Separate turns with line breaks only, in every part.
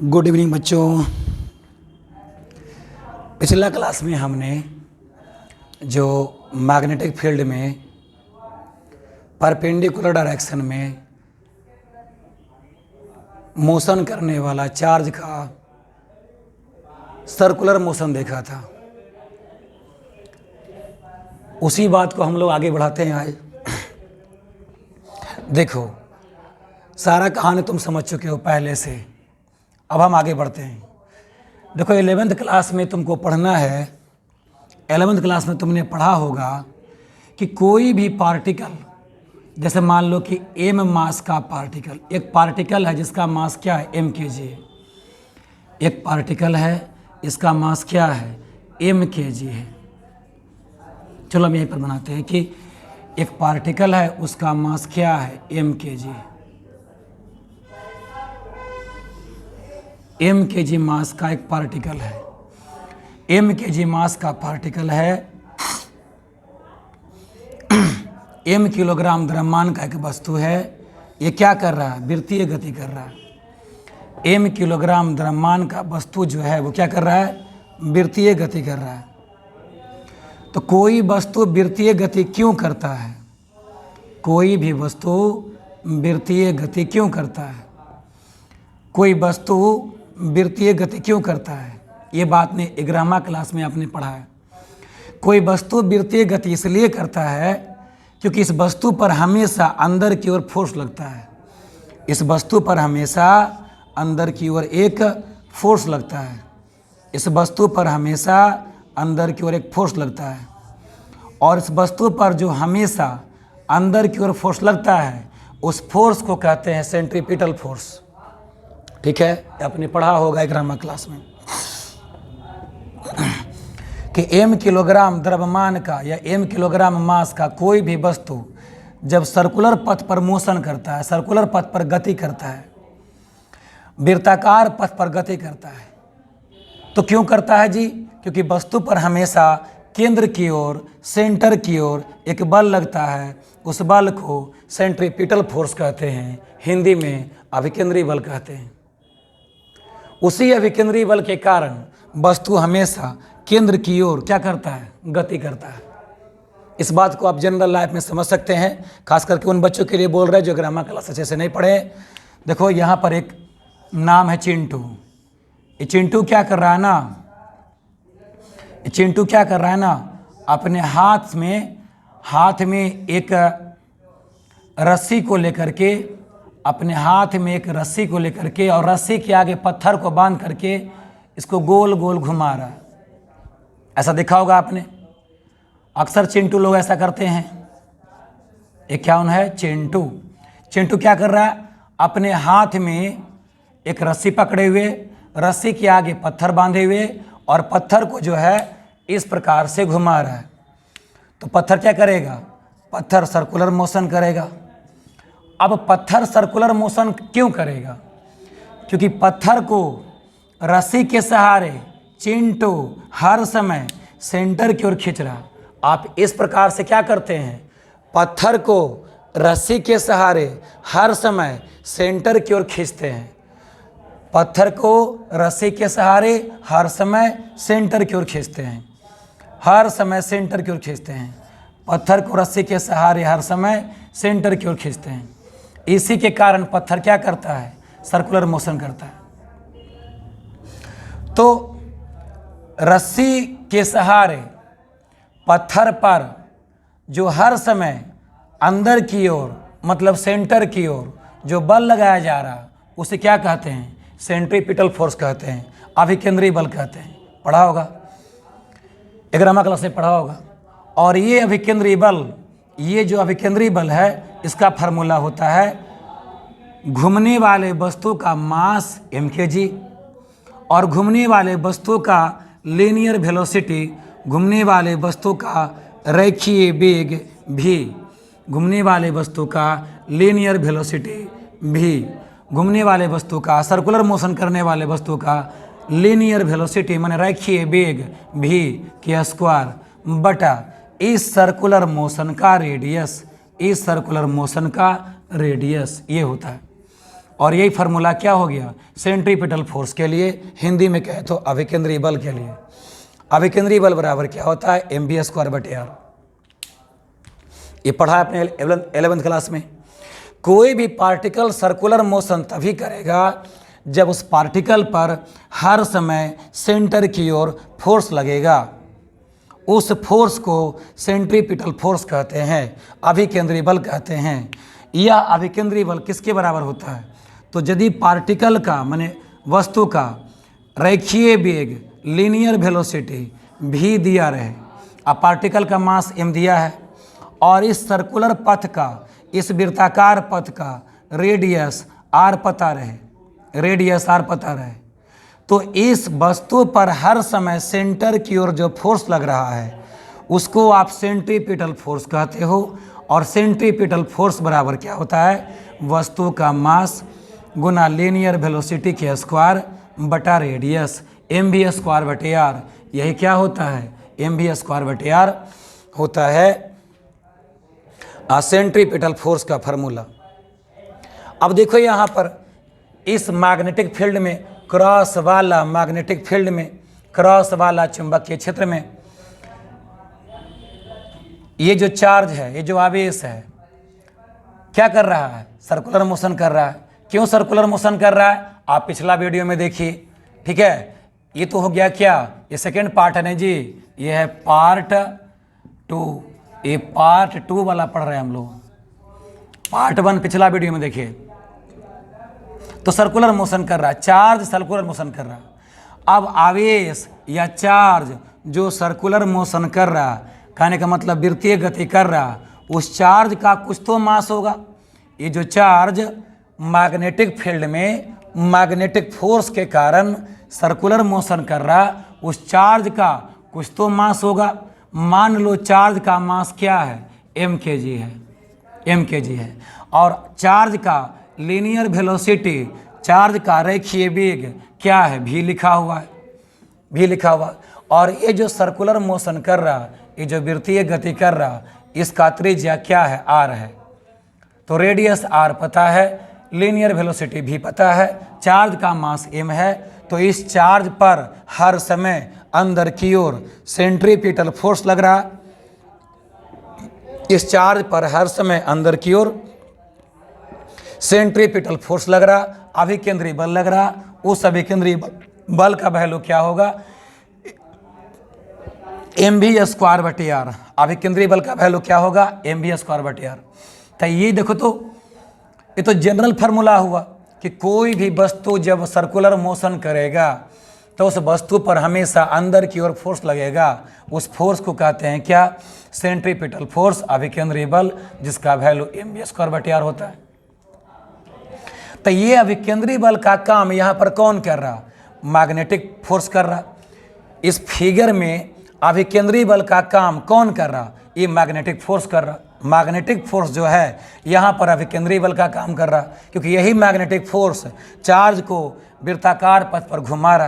Good evening बच्चों। पिछला class में हमने जो मैग्नेटिक फील्ड में परपेंडिकुलर डायरेक्शन में मोशन करने वाला चार्ज का सर्कुलर मोशन देखा था, उसी बात को हम लोग आगे बढ़ाते हैं आज। देखो, सारा कहानी तुम समझ चुके हो पहले से, अब हम आगे बढ़ते हैं। देखो, 11th क्लास में तुमको पढ़ना है। 11th क्लास में तुमने पढ़ा होगा कि कोई भी पार्टिकल, जैसे मान लो कि m मास का पार्टिकल, एक पार्टिकल है जिसका मास क्या है, m kg है। एक पार्टिकल है, इसका मास क्या है, m kg है। चलो हम यहीं पर बनाते हैं कि एक पार्टिकल है, उसका मास क्या है, m kg है। m kg मास का एक पार्टिकल है, m kg मास का पार्टिकल है, m किलोग्राम द्रव्यमान का एक वस्तु है। ये क्या कर रहा है, वृत्तीय गति कर रहा है। m किलोग्राम द्रव्यमान का वस्तु जो है वो क्या कर रहा है, वृत्तीय गति कर रहा है। तो कोई वस्तु वृत्तीय गति क्यों करता है, कोई भी वस्तु वृत्तीय गति क्यों करता है, कोई वस्तु वृत्तीय गति क्यों करता है, ये बात ने 11वां क्लास में आपने पढ़ा है। कोई वस्तु वृत्तीय गति इसलिए करता है क्योंकि इस वस्तु पर हमेशा अंदर की ओर फोर्स लगता है। इस वस्तु पर हमेशा अंदर की ओर एक फोर्स लगता है। इस वस्तु पर हमेशा अंदर की ओर एक फोर्स लगता है, और इस वस्तु पर जो हमेशा अंदर की ओर फोर्स लगता है, उस फोर्स को कहते हैं सेंट्रीपिटल फोर्स। ठीक है, आपने पढ़ा होगा 11वां क्लास में कि m किलोग्राम द्रव्यमान का या m किलोग्राम मास का कोई भी वस्तु जब सर्कुलर पथ पर मोशन करता है, सर्कुलर पथ पर गति करता है, वृत्ताकार पथ पर गति करता है, तो क्यों करता है जी? क्योंकि वस्तु पर हमेशा केंद्र की ओर, सेंटर की ओर एक बल लगता है। उस बल को सेंट्रीपिटल फोर्स कहते हैं, हिंदी में अभिकेंद्री बल कहते हैं। उसी अभिकेंद्री बल के कारण वस्तु हमेशा केंद्र की ओर क्या करता है, गति करता है। इस बात को आप जनरल लाइफ में समझ सकते हैं, खास करके उन बच्चों के लिए बोल रहे हैं जो ग्रामर क्लास अच्छे से नहीं पढ़े। देखो, यहाँ पर एक नाम है चिंटू। ये चिंटू क्या कर रहा है ना, चिंटू क्या कर रहा है ना, अपने हाथ में एक रस्सी को लेकर के, अपने हाथ में एक रस्सी को लेकर के, और रस्सी के आगे पत्थर को बांध करके इसको गोल गोल घुमा रहा है। ऐसा देखा होगा आपने, अक्सर चिंटू लोग ऐसा करते हैं। एक क्या है, चिंटू। चिंटू क्या कर रहा है, अपने हाथ में एक रस्सी पकड़े हुए, रस्सी के आगे पत्थर बांधे हुए, और पत्थर को जो है इस प्रकार से घुमा रहा है। तो पत्थर क्या करेगा, पत्थर सर्कुलर मोशन करेगा। अब पत्थर सर्कुलर मोशन क्यों करेगा? क्योंकि पत्थर को रस्सी के सहारे चिंटू हर समय सेंटर की ओर खींच रहा। आप इस प्रकार से क्या करते हैं, पत्थर को रस्सी के सहारे हर समय सेंटर की ओर खींचते हैं। पत्थर को रस्सी के सहारे हर समय सेंटर की ओर खींचते हैं, हर समय सेंटर की ओर खींचते हैं। पत्थर को रस्सी के सहारे हर समय सेंटर की ओर खींचते हैं। इसी के कारण पत्थर क्या करता है, सर्कुलर मोशन करता है। तो रस्सी के सहारे पत्थर पर जो हर समय अंदर की ओर, मतलब सेंटर की ओर जो बल लगाया जा रहा, उसे क्या कहते हैं, सेंट्रीपिटल फोर्स कहते हैं, अभिकेंद्री बल कहते हैं। पढ़ा होगा, 11वां क्लास में पढ़ा होगा। और ये अभिकेंद्री बल, ये जो अभिकेंद्री बल है, इसका फार्मूला होता है घूमने वाले वस्तु का मास m kg और घूमने वाले वस्तु का लीनियर वेलोसिटी, घूमने वाले वस्तु का रेखीय वेग v, घूमने वाले वस्तु का लीनियर वेलोसिटी v, घूमने वाले वस्तु का, सर्कुलर मोशन करने वाले वस्तु का लीनियर वेलोसिटी माने रेखीय वेग v के स्क्वायर बटा इस सर्कुलर मोशन का रेडियस, इस सर्कुलर मोशन का रेडियस, ये होता है। और यही फार्मूला क्या हो गया सेंट्रीपिटल फोर्स के लिए, हिंदी में कहे तो अभिकेंद्रीय बल के लिए। अभिकेंद्रीय बल बराबर क्या होता है mv²/r। ये पढ़ा आपने 11th क्लास में। कोई भी पार्टिकल सर्कुलर मोशन तभी करेगा जब उस पार्टिकल पर हर समय सेंटर की ओर फोर्स लगेगा। उस फोर्स को सेंट्रीपिटल फोर्स कहते हैं, अभिकेंद्रीय बल कहते हैं। यह अभिकेंद्रीय बल किसके बराबर होता है? तो यदि पार्टिकल का माने वस्तु का रेखीय वेग लीनियर वेलोसिटी v दिया रहे, अब पार्टिकल का मास m दिया है और इस सर्कुलर पथ का, इस वृत्ताकार पथ का रेडियस r पता रहे, तो इस वस्तु पर हर समय सेंटर की ओर जो फोर्स लग रहा है उसको आप सेंट्रीपिटल फोर्स कहते हो। और सेंट्रीपिटल फोर्स बराबर क्या होता है? वस्तु का मास गुना लीनियर वेलोसिटी के स्क्वायर बटा रेडियस mv²/r। यही क्या होता है? mv²/r होता है सेंट्रीपिटल फोर्स का फार्मूला। अब देखो यहाँ पर इस मैग्नेटिक फील्ड में, क्रॉस वाला मैग्नेटिक फील्ड में, क्रॉस वाला चुंबकीय क्षेत्र में ये जो चार्ज है, ये जो आवेश है, क्या कर रहा है? सर्कुलर मोशन कर रहा है। क्यों सर्कुलर मोशन कर रहा है? आप पिछला वीडियो में देखिए, ठीक है। ये तो हो गया क्या? ये सेकेंड पार्ट है ना जी, ये है पार्ट 2। ये पार्ट 2 वाला पढ़ रहे हैं हम लोग। पार्ट 1 पिछला वीडियो में देखिए। तो सर्कुलर मोशन कर रहा है, चार्ज सर्कुलर मोशन कर रहा है। अब आवेश या चार्ज जो सर्कुलर मोशन कर रहा, कहने का मतलब वृत्तीय गति कर रहा, उस चार्ज का कुछ तो मास होगा। ये जो चार्ज मैग्नेटिक फील्ड में मैग्नेटिक फोर्स के कारण सर्कुलर मोशन कर रहा, उस चार्ज का कुछ तो मास होगा। मान लो चार्ज का मास क्या है? m kg है। और चार्ज का लीनियर वेलोसिटी, चार्ज का रेखीय वेग क्या है? v लिखा हुआ है। और ये जो सर्कुलर मोशन कर रहा, ये जो वृत्तीय गति कर रहा, इसका त्रिज्या क्या है? r है। तो रेडियस r पता है, लीनियर वेलोसिटी भी पता है, चार्ज का मास m है। तो इस चार्ज पर हर समय अंदर की ओर सेंट्रीपिटल फोर्स लग रहा, इस चार्ज पर हर समय अंदर की ओर सेंट्रीपिटल फोर्स लग रहा, अभिकेंद्रीय बल लग रहा। उस अभिकेंद्रीय बल का वैल्यू क्या होगा? mv²/r। अभिकेंद्रीय बल का वैल्यू क्या होगा? mv²/r। तो ये देखो, तो ये तो जनरल फार्मूला हुआ कि कोई भी वस्तु जब सर्कुलर मोशन करेगा तो उस वस्तु पर हमेशा अंदर की ओर फोर्स लगेगा। उस फोर्स को कहते हैं क्या? सेंट्रीपिटल फोर्स, अभिकेंद्रीय बल, जिसका वैल्यू mv²/r होता है। तो ये अभिकेंद्रीय बल का काम यहाँ पर कौन कर रहा? मैग्नेटिक फोर्स कर रहा। इस फिगर में अभिकेंद्रीय बल का काम कौन कर रहा? ये मैग्नेटिक फोर्स कर रहा। मैग्नेटिक फोर्स जो है यहाँ पर अभिकेंद्रीय बल का काम कर रहा, क्योंकि यही मैग्नेटिक फोर्स चार्ज को वृत्ताकार पथ पर घुमा रहा।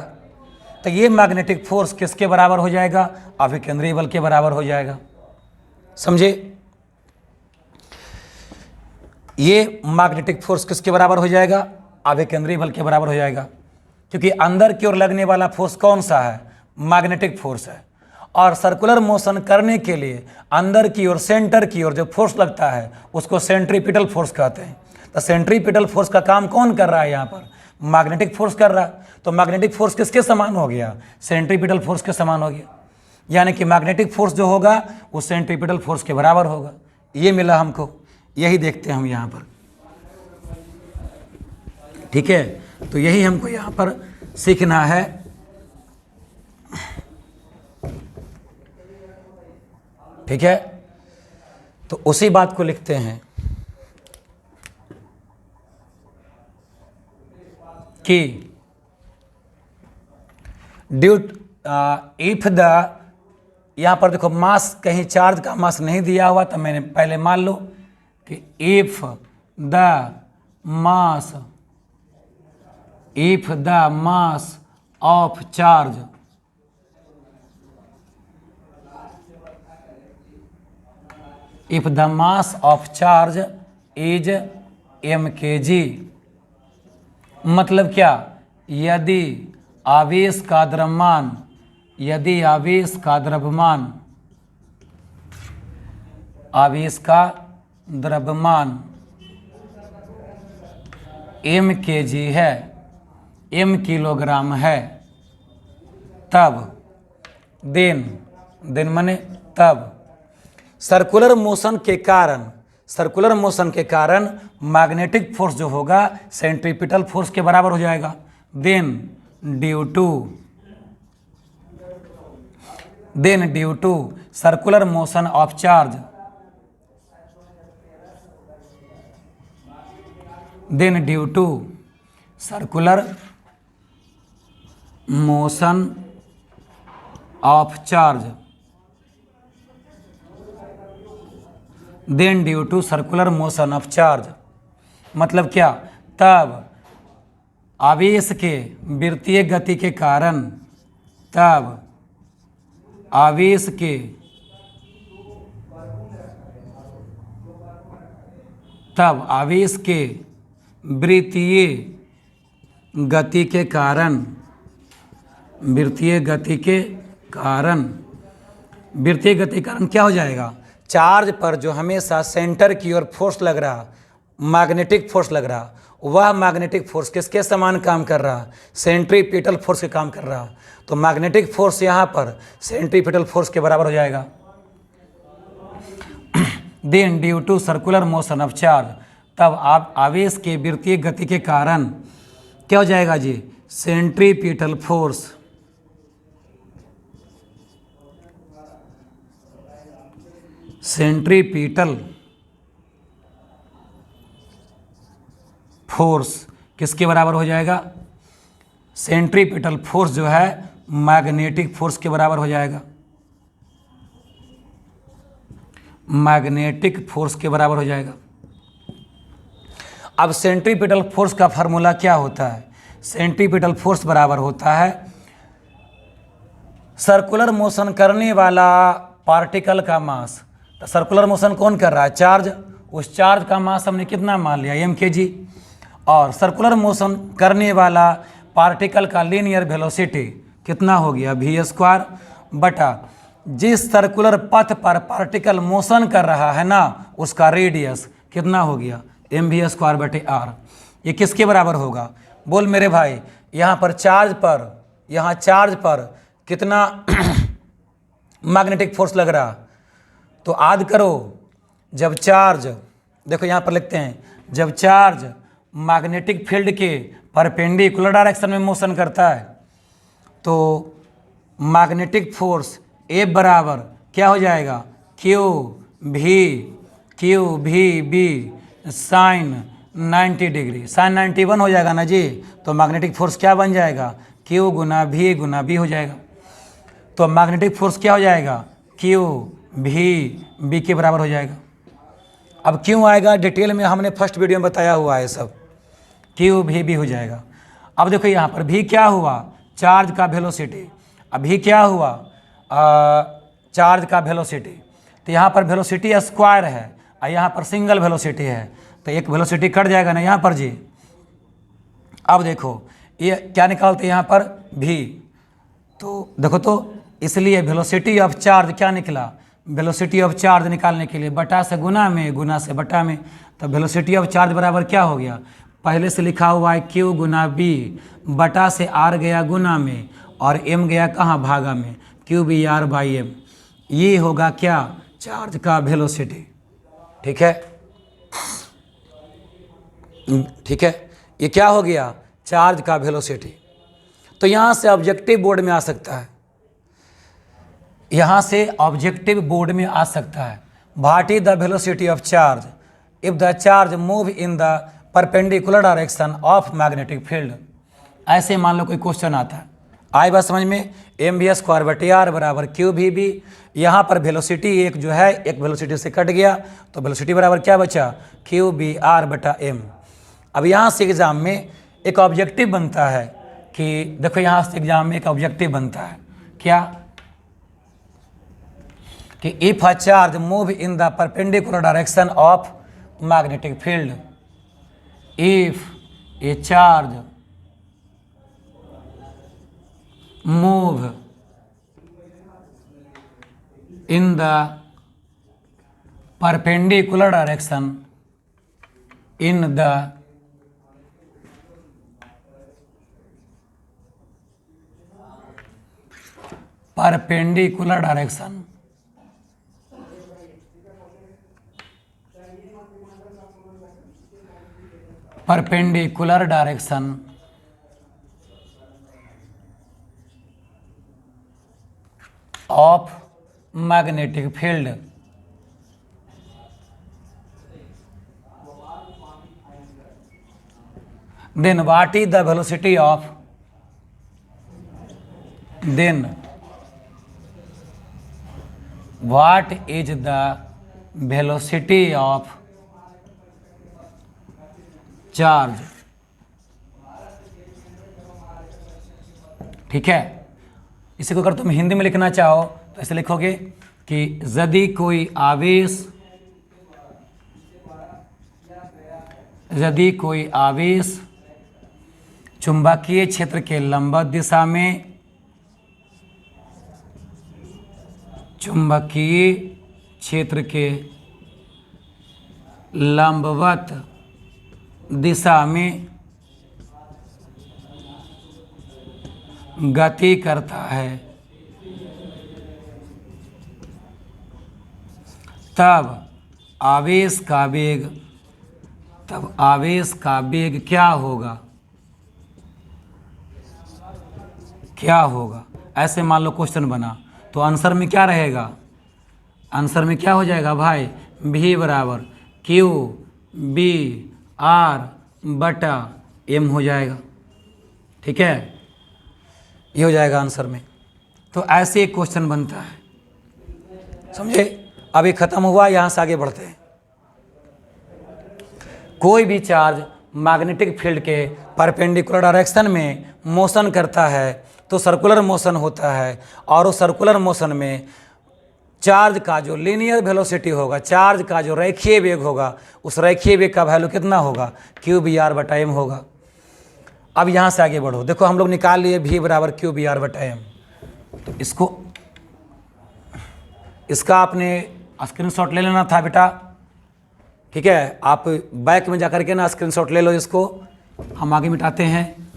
तो ये मैग्नेटिक फोर्स किसके बराबर हो जाएगा? अभिकेंद्रीय बल के बराबर हो जाएगा। समझे? ये मैग्नेटिक फोर्स किसके बराबर हो जाएगा? अभिकेंद्रीय बल के बराबर हो जाएगा, क्योंकि अंदर की ओर लगने वाला फोर्स कौन सा है? मैग्नेटिक फोर्स है। और सर्कुलर मोशन करने के लिए अंदर की ओर, सेंटर की ओर जो फोर्स लगता है उसको सेंट्रीपिटल फोर्स कहते हैं। तो सेंट्रीपिटल फोर्स का काम कौन कर रहा है? यहाँ पर मैग्नेटिक फोर्स कर रहा है। तो मैग्नेटिक फोर्स किसके समान हो गया? सेंट्रीपिटल फोर्स के समान हो गया। यानी कि मैग्नेटिक फोर्स जो होगा वो सेंट्रीपिटल फोर्स के बराबर होगा। ये मिला हमको, यही देखते हैं हम यहाँ पर, ठीक है। तो यही हमको यहाँ पर सीखना है। ठीक है, तो उसी बात को लिखते हैं कि ड्यूट इफ द, यहाँ पर देखो मास, कहीं चार्ज का मास नहीं दिया हुआ, तो मैंने पहले मान लो कि if the mass of charge if the mass of charge is m kg, मतलब क्या, यदि आवेश का द्रव्यमान, यदि आवेश का द्रव्यमान, आवेश का द्रव्यमान m kg है, m किलोग्राम है, तब देन माने तब सर्कुलर मोशन के कारण, सर्कुलर मोशन के कारण मैग्नेटिक फोर्स जो होगा सेंट्रीपिटल फोर्स के बराबर हो जाएगा। Then due to circular motion of charge, then due to circular motion of charge, then due to circular motion of charge मतलब क्या, तब आवेश के वृत्तीय गति के कारण, तब आवेश के वृत्तीय गति के कारण, वृत्तीय गति के कारण क्या हो जाएगा, चार्ज पर जो हमेशा सेंटर की ओर फोर्स लग रहा, मैग्नेटिक फोर्स लग रहा, वह मैग्नेटिक फोर्स किसके समान काम कर रहा, सेंट्रीपिटल फोर्स के काम कर रहा। तो मैग्नेटिक फोर्स यहाँ पर सेंट्रीपिटल फोर्स के बराबर हो जाएगा। Then due to circular motion of charge, तब आप आवेश के वृत्तीय गति के कारण क्या हो जाएगा जी, सेंट्रीपिटल फोर्स, सेंट्रीपिटल फोर्स किसके बराबर हो जाएगा, सेंट्रीपिटल फोर्स जो है मैग्नेटिक फोर्स के बराबर हो जाएगा, मैग्नेटिक फोर्स के बराबर हो जाएगा। अब सेंट्रीपिटल फोर्स का फार्मूला क्या होता है, सेंट्रीपिटल फोर्स बराबर होता है सर्कुलर मोशन करने वाला पार्टिकल का मास। तो सर्कुलर मोशन कौन कर रहा है, चार्ज, उस चार्ज का मास हमने कितना मान लिया, m kg, और सर्कुलर मोशन करने वाला पार्टिकल का लीनियर वेलोसिटी कितना हो गया, v² बटा जिस सर्कुलर पथ पर पार्टिकल मोशन कर रहा है ना उसका रेडियस कितना हो गया, mv² बटे r। ये किसके बराबर होगा, बोल मेरे भाई, यहाँ पर चार्ज पर कितना मैग्नेटिक फोर्स लग रहा, तो याद करो जब चार्ज, देखो यहाँ पर लिखते हैं, जब चार्ज मैग्नेटिक फील्ड के परपेंडिकुलर डायरेक्शन में मोशन करता है तो मैग्नेटिक फोर्स ए बराबर क्या हो जाएगा, क्यू भी बी साइन 90 डिग्री, साइन 91 हो जाएगा ना जी। तो मैग्नेटिक फोर्स क्या बन जाएगा, क्यू गुना बी हो जाएगा। तो मैग्नेटिक फोर्स क्या हो जाएगा, क्यू बी के बराबर हो जाएगा। अब क्यों आएगा डिटेल में हमने फर्स्ट वीडियो में बताया हुआ है सब, क्यू भी हो जाएगा। अब देखो यहाँ पर भी क्या हुआ, चार्ज का वेलोसिटी, अभी क्या हुआ चार्ज का वेलोसिटी, तो यहाँ पर वेलोसिटी स्क्वायर है और यहाँ पर सिंगल वेलोसिटी है, तो एक वेलोसिटी कट जाएगा ना यहाँ पर जी। अब देखो ये क्या निकालते हैं यहाँ पर भी, तो देखो तो इसलिए वेलोसिटी ऑफ चार्ज क्या निकला, वेलोसिटी ऑफ चार्ज निकालने के लिए बटा से गुना में, गुना से बटा में, तो वेलोसिटी ऑफ चार्ज बराबर क्या हो गया, पहले से लिखा हुआ है क्यू गुना बी बटा से आर गया गुना में और एम गया कहाँ, भागा में, Q B R by M. ये होगा क्या, चार्ज का वेलोसिटी। ठीक है, ठीक है, ये क्या हो गया, चार्ज का वेलोसिटी। तो यहाँ से ऑब्जेक्टिव बोर्ड में आ सकता है, यहाँ से ऑब्जेक्टिव बोर्ड में आ सकता है, what is the velocity of charge if the charge move in the perpendicular direction of magnetic field. ऐसे मान लो कोई क्वेश्चन आता है, आए बात समझ में, mv² बटे r बराबर क्यू भी, यहाँ पर वेलोसिटी एक जो है एक वेलोसिटी से कट गया तो वेलोसिटी बराबर क्या बचा, क्यू बी आर बटा एम। अब यहाँ से एग्जाम में एक ऑब्जेक्टिव बनता है कि देखो यहाँ से एग्जाम में एक ऑब्जेक्टिव बनता है क्या, कि if a charge move in the perpendicular direction of magnetic field, if A charge move in the perpendicular direction in the perpendicular direction perpendicular direction of magnetic field then what is the velocity of then what is the velocity of charge. ठीक है, इसी को अगर तुम हिंदी में लिखना चाहो तो ऐसे लिखोगे कि यदि कोई आवेश चुंबकीय क्षेत्र के लंबवत दिशा में चुंबकीय क्षेत्र के लंबवत दिशा में गति करता है तब आवेश का वेग क्या होगा। ऐसे मान लो क्वेश्चन बना तो आंसर में क्या रहेगा, आंसर में क्या हो जाएगा भाई, v बराबर क्यू बी आर बटा एम हो जाएगा। ठीक है, ये हो जाएगा आंसर में। तो ऐसे एक क्वेश्चन बनता है, समझे। अभी खत्म हुआ, यहाँ से आगे बढ़ते हैं। कोई भी चार्ज मैग्नेटिक फील्ड के परपेंडिकुलर डायरेक्शन में मोशन करता है तो सर्कुलर मोशन होता है, और उस सर्कुलर मोशन में चार्ज का जो लीनियर वेलोसिटी होगा, चार्ज का जो रेखीय वेग होगा, उस रेखीय वेग का वैल्यू कितना होगा, क्यू बी आर बटा एम होगा। अब यहाँ से आगे बढ़ो, देखो हम लोग निकाल लिए v बराबर क्यू बी आर बटा एम। तो इसका आपने स्क्रीनशॉट ले लेना था बेटा। ठीक है, आप बैक में जाकर के ना स्क्रीनशॉट ले लो, इसको हम आगे मिटाते हैं।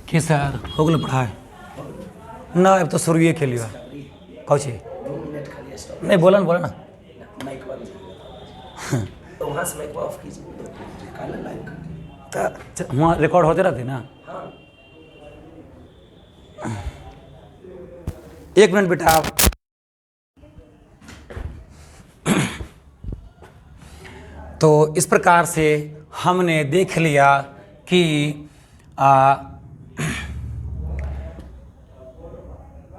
कि सर हो गल पढ़ाई ना, अब तो शुरू के लिए कौची नहीं बोला ना
तो वहाँ से माइक ऑफ कीजिए,
तो वहाँ रिकॉर्ड होते रहते ना। एक मिनट बेटा आप तो इस प्रकार से हमने देख लिया कि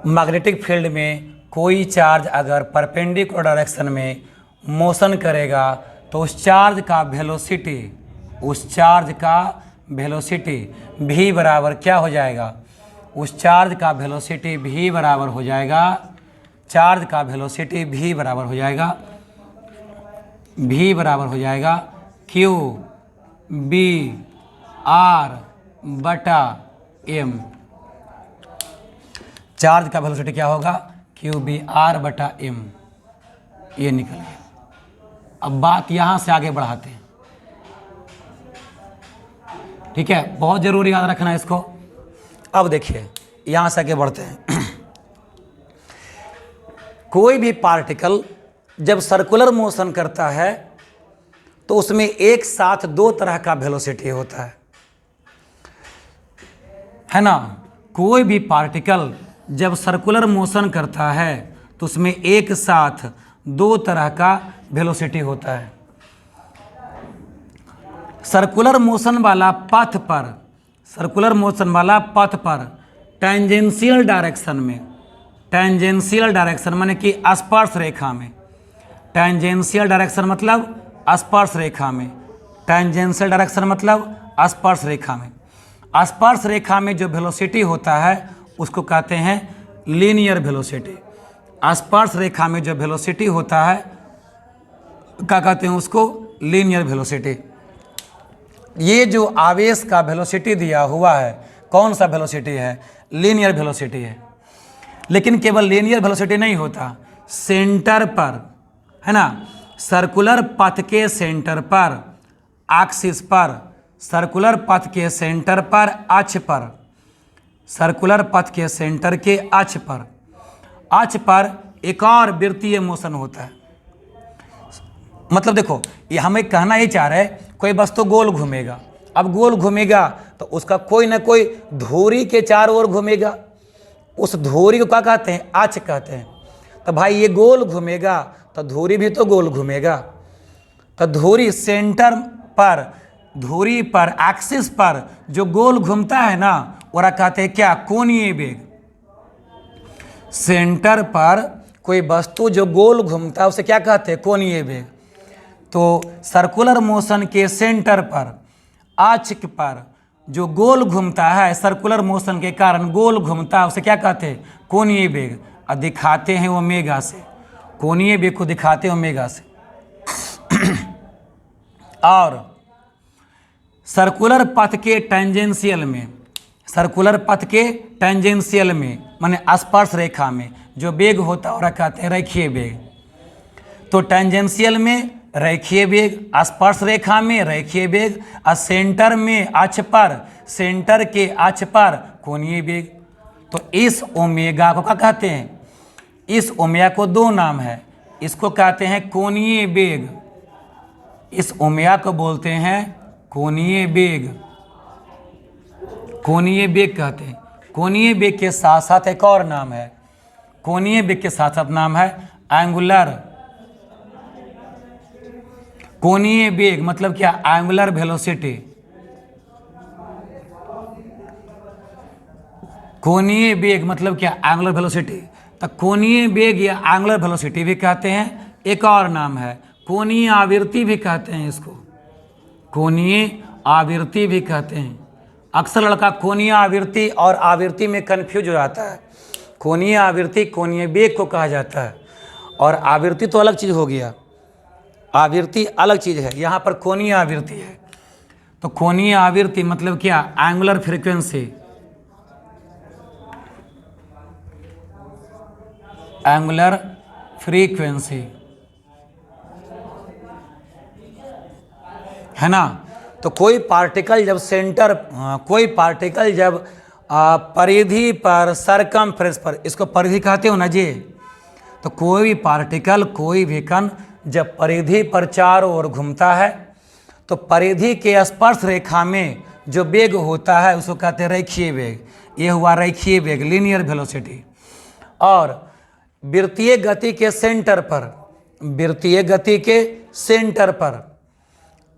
मैग्नेटिक फील्ड में कोई चार्ज अगर परपेंडिकुलर डायरेक्शन में मोशन करेगा तो उस चार्ज का वेलोसिटी v बराबर क्या हो जाएगा, उस चार्ज का वेलोसिटी v बराबर हो जाएगा, चार्ज का वेलोसिटी v बराबर हो जाएगा क्यू बी आर बटा एम। चार्ज का वेलोसिटी क्या होगा, क्यू बी आर बटा एम। ये निकल गया। अब बात यहाँ से आगे बढ़ाते हैं। ठीक है, बहुत जरूरी याद रखना है इसको। अब देखिए यहाँ से आगे बढ़ते हैं। कोई भी पार्टिकल जब सर्कुलर मोशन करता है तो उसमें एक साथ दो तरह का वेलोसिटी होता है ना। कोई भी पार्टिकल जब सर्कुलर मोशन करता है तो उसमें एक साथ दो तरह का वेलोसिटी होता है। सर्कुलर मोशन वाला पथ पर सर्कुलर मोशन वाला पथ पर टेंजेंशियल डायरेक्शन में, टेंजेंशियल डायरेक्शन माने कि स्पर्श रेखा में, टेंजेंशियल डायरेक्शन मतलब स्पर्श रेखा में, टेंजेंशियल डायरेक्शन मतलब स्पर्श रेखा में, स्पर्श रेखा में जो वेलोसिटी होता है उसको कहते हैं लीनियर वेलोसिटी। स्पर्श रेखा में जो वेलोसिटी होता है क्या कहते हैं उसको, लीनियर वेलोसिटी। ये जो आवेश का वेलोसिटी दिया हुआ है कौन सा वेलोसिटी है, लीनियर वेलोसिटी है। लेकिन केवल लीनियर वेलोसिटी नहीं होता, सेंटर पर है ना, सर्कुलर पथ के सेंटर पर, एक्सिस पर, सर्कुलर पथ के सेंटर पर, अक्ष पर, सर्कुलर पथ के सेंटर के अक्ष पर एक और वृत्तीय मोशन होता है। मतलब देखो ये हमें कहना ही चाह रहे हैं कोई वस्तु गोल घूमेगा, अब गोल घूमेगा तो उसका कोई ना कोई धुरी के चारों ओर घूमेगा, उस धुरी को क्या कहते हैं, अक्ष कहते हैं। तो भाई ये गोल घूमेगा तो धुरी भी तो गोल घूमेगा, तो धुरी सेंटर पर, धुरी पर, एक्सिस पर जो गोल घूमता है ना वह कहते हैं क्या, कोणीय वेग। सेंटर पर कोई वस्तु जो गोल घूमता है उसे क्या कहते हैं, कोणीय वेग। तो सर्कुलर मोशन के सेंटर पर, अक्ष पर जो गोल घूमता है, सर्कुलर मोशन के कारण गोल घूमता है उसे क्या कहते हैं, कोणीय वेग। और दिखाते हैं ओमेगा से, कोणीय वेग को दिखाते हैं ओमेगा से। और सर्कुलर पथ के टेंजेंशियल में, सर्कुलर पथ के टेंजेंशियल में माने स्पर्श रेखा में जो वेग होता है और कहते हैं रेखीय वेग। तो टेंजेंशियल में रेखीय वेग, स्पर्श रेखा में रेखीय वेग, और सेंटर में अक्ष पर, सेंटर के अक्ष पर कोणीय वेग। तो इस ओमेगा को क्या कहते हैं, इस ओमेगा को दो नाम है, इसको कहते हैं कोणीय वेग, इस ओमेगा को बोलते हैं कोणीय वेग, कोणीय वेग कहते हैं। कोणीय वेग के साथ साथ एक और नाम है, कोणीय वेग के साथ साथ नाम है एंगुलर, कोणीय वेग मतलब क्या, एंगुलर वेलोसिटी। कोणीय वेग मतलब क्या, एंगुलर वेलोसिटी। तो कोणीय वेग या एंगुलर वेलोसिटी भी कहते हैं, एक और नाम है कोणीय आवृत्ति भी कहते हैं इसको, कोणीय आवृत्ति भी कहते हैं। अक्सर लड़का कोणीय आवृत्ति और आवृत्ति में कन्फ्यूज हो जाता है। कोणीय आवृत्ति कोणीय वेग को कहा जाता है, और आवृत्ति तो अलग चीज़ हो गया, आवृत्ति अलग चीज़ है, यहाँ पर कोणीय आवृत्ति है। तो कोणीय आवृत्ति मतलब क्या, एंगुलर फ्रीक्वेंसी, एंगुलर फ्रीक्वेंसी है ना। तो कोई पार्टिकल जब सेंटर, कोई पार्टिकल जब परिधि पर, सरकमफ्रेंस पर, इसको परिधि कहते हो ना जी। तो कोई भी पार्टिकल, कोई भी कण जब परिधि पर चारों ओर घूमता है तो परिधि के स्पर्श रेखा में जो वेग होता है उसको कहते हैं रेखीय वेग। ये हुआ रेखीय वेग, लीनियर वेलोसिटी। और वृत्तीय गति के सेंटर पर, वृत्तीय गति के सेंटर पर,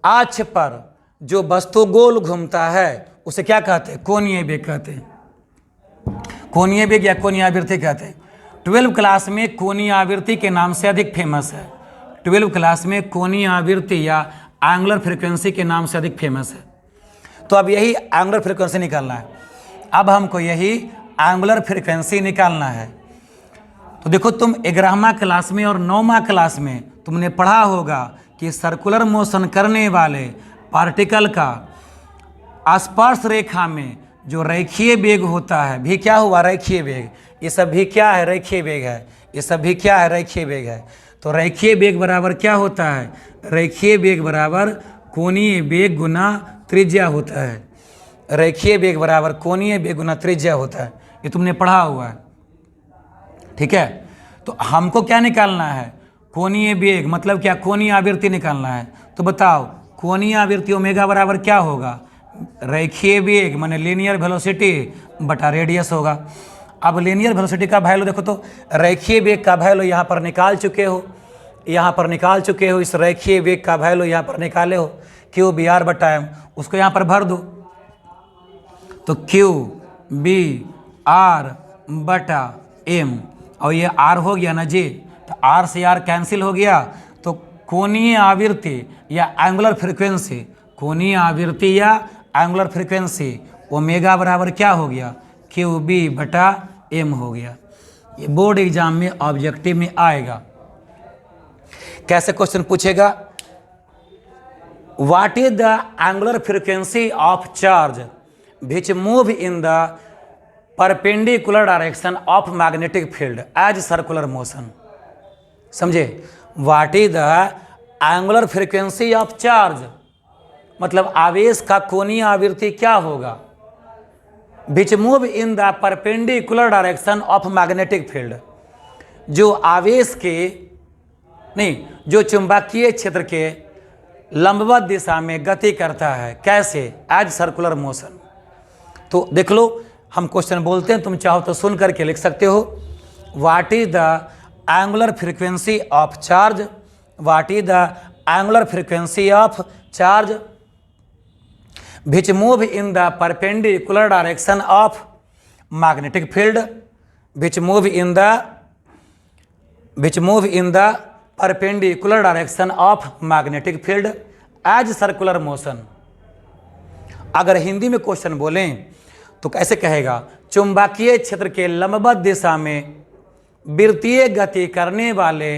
अक्ष पर जो वस्तु गोल घूमता है उसे क्या कहते हैं, कोणीय वेग कहते हैं, कोणीय वेग या कोणीय आवृत्ति कहते हैं। 12वीं क्लास में कोणीय आवृत्ति के नाम से अधिक फेमस है, 12वीं क्लास में कोणीय आवृत्ति या एंगुलर फ्रीक्वेंसी के नाम से अधिक फेमस है। तो अब यही एंगुलर फ्रीक्वेंसी निकालना है, अब हमको यही एंगुलर फ्रीक्वेंसी निकालना है। तो देखो तुम 11वां क्लास में और 9वां क्लास में तुमने पढ़ा होगा कि सर्कुलर मोशन करने वाले पार्टिकल का स्पर्श रेखा में जो रेखीय वेग होता है, भी क्या हुआ, रेखीय वेग। ये सब भी क्या है, रेखीय वेग है, ये सब भी क्या है, रेखीय वेग है। तो रेखीय वेग बराबर क्या होता है, रेखीय वेग बराबर कोणीय वेग गुना त्रिज्या होता है, रेखीय वेग बराबर कोणीय वेग गुना त्रिज्या होता है। ये तुमने पढ़ा हुआ है, ठीक है। तो हमको क्या निकालना है, कोणीय वेग मतलब क्या, कोणीय आवृत्ति निकालना है। तो बताओ कोणीय आवृत्ति ओमेगा बराबर क्या होगा, रेखीय वेग माने लीनियर वेलोसिटी बटा रेडियस होगा। अब लीनियर वेलोसिटी का वैल्यू देखो, तो रेखीय वेग का वैल्यू यहाँ पर निकाल चुके हो, यहाँ पर निकाल चुके हो, इस रेखीय वेग का वैल्यू यहाँ पर निकाले हो, क्यू बी आर बटा एम, उसको यहाँ पर भर दो। तो क्यू बी आर बटा एम, और ये आर हो गया ना जी, तो आर से आर कैंसिल हो गया, तो कोणीय आवृत्ति या एंगुलर फ्रीक्वेंसी, कोणीय आवृत्ति या एंगुलर फ्रीक्वेंसी ओमेगा बराबर क्या हो गया, क्यू बी बटा एम हो गया। ये बोर्ड एग्जाम में ऑब्जेक्टिव में आएगा। कैसे क्वेश्चन पूछेगा, what is the angular frequency of charge which move in the perpendicular direction of magnetic field as circular motion. समझे, what is the angular frequency of charge, मतलब आवेश का कोणीय आवृत्ति क्या होगा, which move in the perpendicular direction of magnetic field, जो आवेश के नहीं, जो चुंबकीय क्षेत्र के लंबवत दिशा में गति करता है, कैसे, एज सर्कुलर मोशन। तो देख लो, हम क्वेश्चन बोलते हैं, तुम चाहो तो सुन करके लिख सकते हो। What is the angular frequency of charge, what is the angular frequency of charge which move in the perpendicular direction of magnetic field, which move in the perpendicular direction of magnetic field as circular motion. अगर हिंदी में question बोलें तो कैसे कहेगा, चुंबकीय क्षेत्र के लंबवत दिशा में वृत्तीय गति करने वाले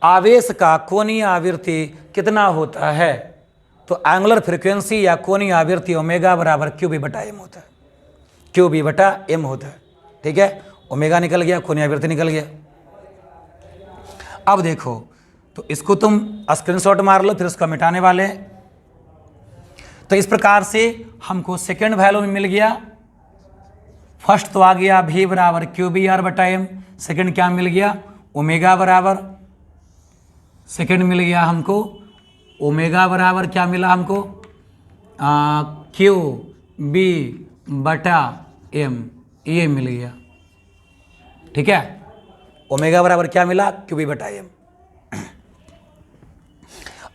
आवेश का कोणीय आवृत्ति कितना होता है, तो एंगुलर फ्रीक्वेंसी या कोणीय आवृत्ति ओमेगा बराबर क्यू बी बटा एम होता है, क्यू बी बटा एम होता है। ठीक है, ओमेगा निकल गया, कोणीय आवृत्ति निकल गया। अब देखो, तो इसको तुम स्क्रीनशॉट मार लो, फिर उसको मिटाने वाले हैं। तो इस प्रकार से हमको सेकेंड वैल्यू में मिल गया। फर्स्ट तो आ गया भी बराबर क्यू बी आर बटा एम, सेकेंड क्या मिल गया, ओमेगा बराबर, सेकेंड मिल गया हमको ओमेगा बराबर क्या मिला हमको, क्यू बी बटा एम, ये मिल गया। ठीक है, ओमेगा बराबर क्या मिला, क्यू बी बटा एम।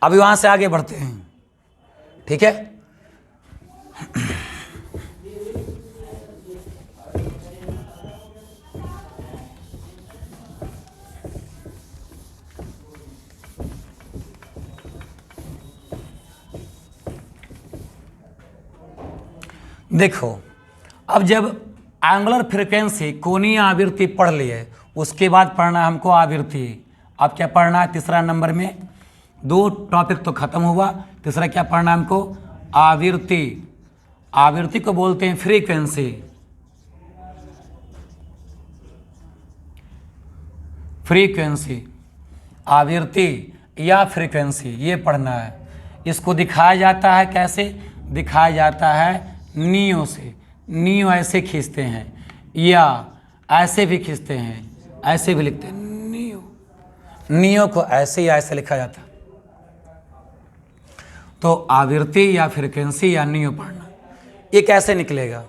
अभी वहां से आगे बढ़ते हैं। ठीक है, देखो, अब जब एंगुलर फ्रीक्वेंसी कोणीय आवृत्ति पढ़ लिए, उसके बाद पढ़ना है हमको आवृत्ति। अब क्या पढ़ना है, तीसरा नंबर में, दो टॉपिक तो खत्म हुआ, तीसरा क्या पढ़ना है हमको, आवृत्ति। आवृत्ति को बोलते हैं फ्रीक्वेंसी, फ्रीक्वेंसी, आवृत्ति या फ्रीक्वेंसी, ये पढ़ना है। इसको दिखाया जाता है कैसे, दिखाया जाता है नियो से, नियो ऐसे खींचते हैं या ऐसे भी खींचते हैं, ऐसे भी लिखते हैं नियो, नियो को ऐसे या ऐसे लिखा जाता है। तो आवृत्ति या फ्रीक्वेंसी या नियो पढ़ना, ये कैसे निकलेगा।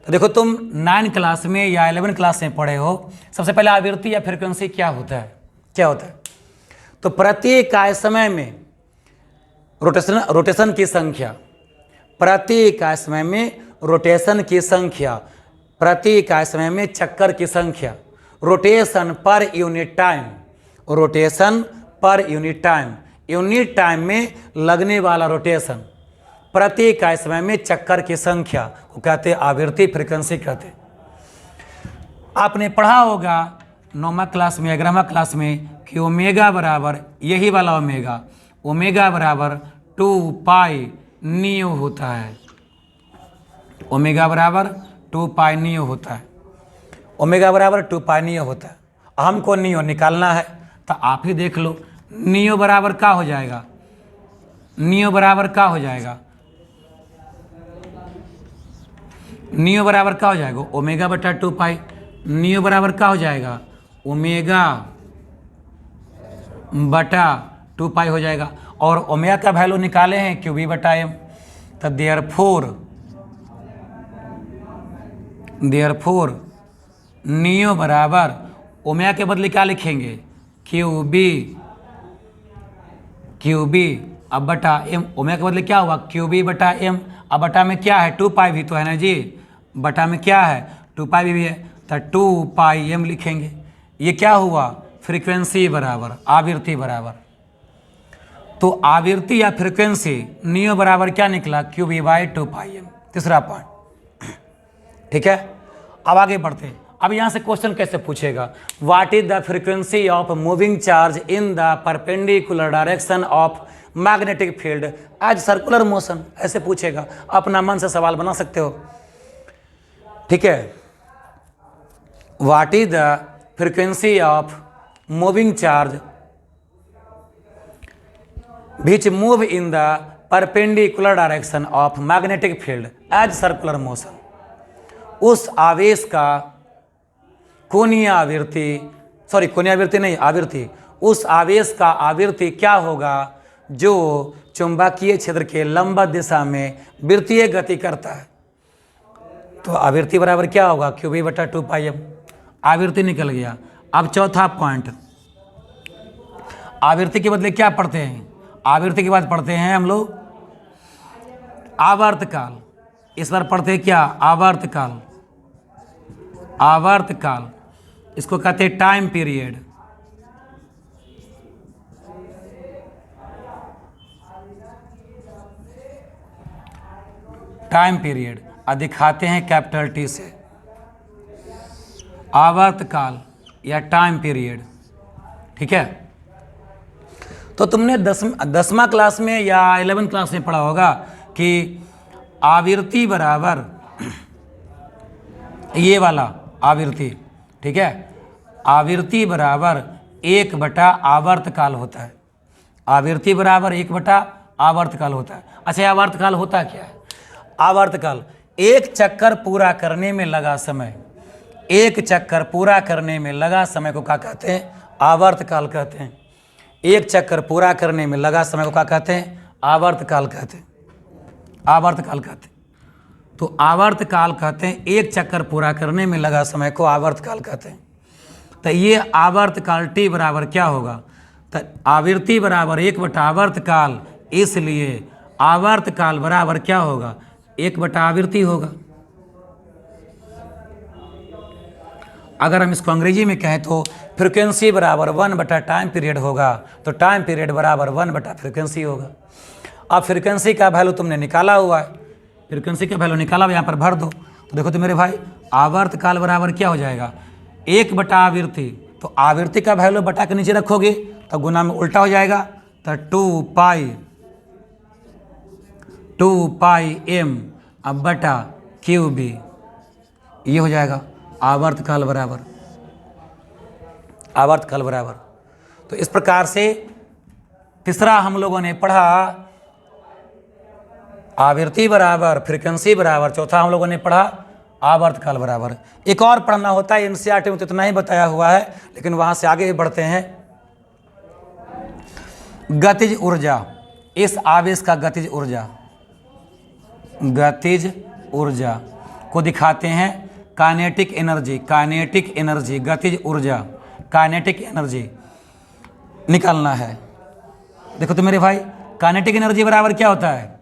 तो देखो, तुम 9 क्लास में या 11 क्लास में पढ़े हो। सबसे पहले आवृत्ति या फ्रीक्वेंसी क्या होता है, क्या होता है, तो प्रति इकाई समय में रोटेशन की संख्या, प्रति इकाई समय में रोटेशन की संख्या, प्रति इकाई समय में चक्कर की संख्या, rotation per unit time, rotation per unit time, unit time में लगने वाला रोटेशन, प्रति इकाई समय में चक्कर की संख्या को कहते हैं आवृत्ति, फ्रीक्वेंसी कहते हैं। आपने पढ़ा होगा 9वीं क्लास में, 11वीं क्लास में कि ओमेगा बराबर, यही वाला ओमेगा, ओमेगा बराबर 2 पाई नियो होता है, ओमेगा बराबर 2 पाई नियो होता है, ओमेगा बराबर 2 पाई नियो होता है। हमको नियो निकालना है, तो आप ही देख लो, नियो बराबर क्या हो जाएगा, नियो बराबर क्या हो जाएगा, नियो बराबर क्या हो जाएगा, ओमेगा बटा 2 पाई, नियो बराबर क्या हो जाएगा, ओमेगा बटा 2 पाई हो जाएगा। और ओमेगा का वैल्यू निकाले हैं क्यू बी बटा एम, तो देयरफॉर नियो बराबर ओमेगा के बदले क्या लिखेंगे, क्यू बी अब बटा एम, ओमेगा का बदले क्या हुआ क्यू बी बटा एम। अब बटा में क्या है 2 पाई भी तो है ना जी, बटा में क्या है 2 पाई भी है, तो 2 पाई एम लिखेंगे। ये क्या हुआ फ्रीक्वेंसी बराबर आवृत्ति बराबर, तो आवृत्ति या फ्रीक्वेंसी नियो बराबर क्या निकला Q B by 2 pi M. तीसरा पॉइंट, ठीक है। अब आगे बढ़ते हैं। अब यहाँ से क्वेश्चन कैसे पूछेगा, what is the frequency of moving charge in the perpendicular direction of magnetic field as circular motion, ऐसे पूछेगा। अपना मन से सवाल बना सकते हो, ठीक है। What is the frequency of moving charge which move in the perpendicular direction of magnetic field as circular motion, उस आवेश का कोणीय आवृत्ति, सॉरी कोणीय आवृत्ति नहीं आवृत्ति, उस आवेश का आवृत्ति क्या होगा जो चुंबकीय क्षेत्र के लंबवत दिशा में वृत्तीय गति करता है। तो आवृत्ति बराबर क्या होगा क्यू बी बटा 2 पाई एम, आवृत्ति निकल गया। अब चौथा पॉइंट, आवृत्ति के बदले क्या पढ़ते हैं, आवृत्ति के बाद पढ़ते हैं हम लोग आवर्तकाल। इस बार पढ़ते हैं क्या आवर्तकाल, आवर्तकाल इसको कहते हैं टाइम पीरियड। टाइम पीरियड और दिखाते हैं कैपिटल टी से, आवर्तकाल या टाइम पीरियड, ठीक है। तो तुमने 10वां क्लास में या 11th क्लास में पढ़ा होगा कि आवृत्ति बराबर ये वाला आवृत्ति, ठीक है, आवृत्ति बराबर 1 बटा आवर्तकाल होता है। आवृत्ति बराबर 1 बटा आवर्तकाल होता है। अच्छा आवर्तकाल होता क्या है, आवर्तकाल एक चक्कर पूरा करने में लगा समय, एक चक्कर पूरा करने में लगा समय को क्या कहते हैं आवर्तकाल कहते हैं। एक चक्कर पूरा करने में लगा समय को क्या कहते हैं आवर्तकाल कहते हैं, आवर्तकाल कहते हैं। तो आवर्तकाल कहते हैं एक चक्कर पूरा करने में लगा समय को आवर्तकाल कहते हैं। तो ये आवर्तकाल टी बराबर क्या होगा, तो आवृत्ति बराबर 1 बटा आवर्तकाल, इसलिए आवर्तकाल बराबर क्या होगा 1 बटा आवृत्ति होगा। अगर हम इसको अंग्रेजी में कहें तो फ्रीक्वेंसी बराबर 1 बटा टाइम पीरियड होगा, तो टाइम पीरियड बराबर 1 बटा फ्रीक्वेंसी होगा। अब फ्रीक्वेंसी का वैल्यू तुमने निकाला हुआ है, फ्रीक्वेंसी का वैल्यू निकाला हुआ यहाँ पर भर दो। तो देखो तो मेरे भाई आवर्तकाल बराबर क्या हो जाएगा 1 बटा आवृत्ति, तो आवृत्ति का वैल्यू बटा के नीचे रखोगे तो गुना में उल्टा हो जाएगा, तो 2 पाई एम अब बटा क्यू बी, ये हो जाएगा आवर्तकाल बराबर, आवर्तकाल बराबर। तो इस प्रकार से तीसरा हम लोगों ने पढ़ा आवृत्ति बराबर फ्रीक्वेंसी बराबर, चौथा हम लोगों ने पढ़ा आवर्तकाल बराबर। एक और पढ़ना होता है एनसीईआरटी में, तो इतना ही बताया हुआ है, लेकिन वहां से आगे बढ़ते हैं। गतिज ऊर्जा, इस आवेश का गतिज ऊर्जा, गतिज ऊर्जा को दिखाते हैं काइनेटिक एनर्जी, काइनेटिक एनर्जी, गतिज ऊर्जा, काइनेटिक एनर्जी निकालना है। देखो तो मेरे भाई काइनेटिक एनर्जी बराबर क्या होता है,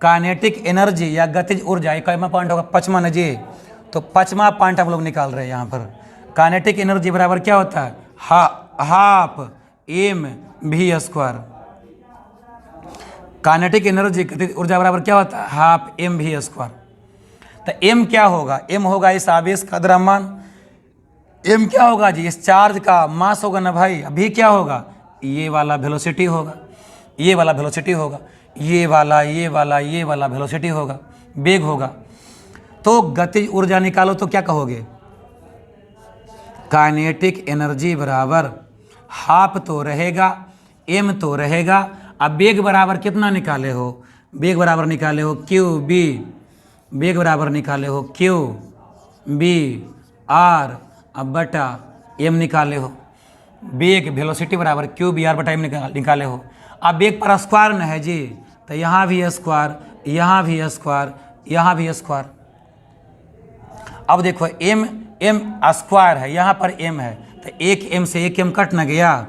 काइनेटिक एनर्जी या गतिज ऊर्जा, एक पॉइंट होगा 5वां न जी, तो 5वां पॉइंट हम लोग निकाल रहे हैं यहाँ पर। काइनेटिक एनर्जी बराबर क्या होता है half M V square. Kinetic energy गतिज ऊर्जा बराबर क्या होता है हाफ एम वी स्क्वायर। तो एम क्या होगा, एम होगा इस आवेश का द्रव्यमान, एम क्या होगा जी इस चार्ज का मास होगा ना भाई। अभी क्या होगा ये वाला वेलोसिटी होगा, ये वाला वेलोसिटी होगा, ये वाला वेलोसिटी होगा, वेग होगा। तो गतिज ऊर्जा निकालो तो क्या कहोगे काइनेटिक एनर्जी बराबर हाफ तो रहेगा, एम तो रहेगा। अब वेग बराबर कितना निकाले हो, वेग बराबर निकाले हो क्यू बी, वेग बराबर निकाले हो क्यू बी आर अब बटा एम निकाले हो, वेग वेलोसिटी बराबर क्यू बी आर बटा एम निकाले हो। अब वेग पर स्क्वायर न है जी, तो यहाँ भी स्क्वायर, यहाँ भी स्क्वायर, यहाँ भी स्क्वायर। अब देखो एम स्क्वायर है, यहाँ पर एम है, तो एक एम से एक एम कट न गया,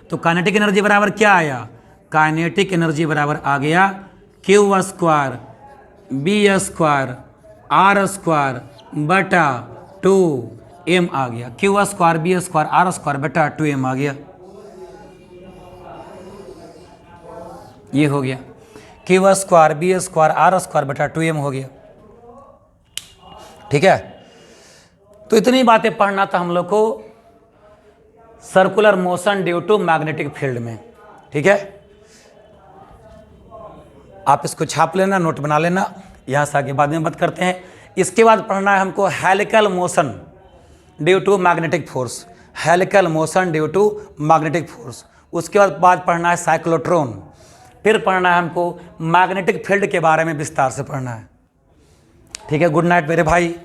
तो काइनेटिक एनर्जी बराबर क्या आया काइनेटिक एनर्जी बराबर आ गया Q square B square R square बटा 2m आ गया। Q square B square R square बटा 2m आ गया। ये हो गया Q square B square R square बटा 2m हो गया। ठीक है, तो इतनी बातें पढ़ना था हम लोग को circular motion due to magnetic field में। ठीक है, आप इसको छाप लेना, नोट बना लेना, यहां से आगे बाद में बात करते हैं। इसके बाद पढ़ना है हमको helical motion due to magnetic force, helical motion due to magnetic force. उसके बाद पढ़ना है साइक्लोट्रॉन, फिर पढ़ना है हमको मैग्नेटिक फील्ड के बारे में विस्तार से पढ़ना है। ठीक है, गुड नाइट मेरे भाई।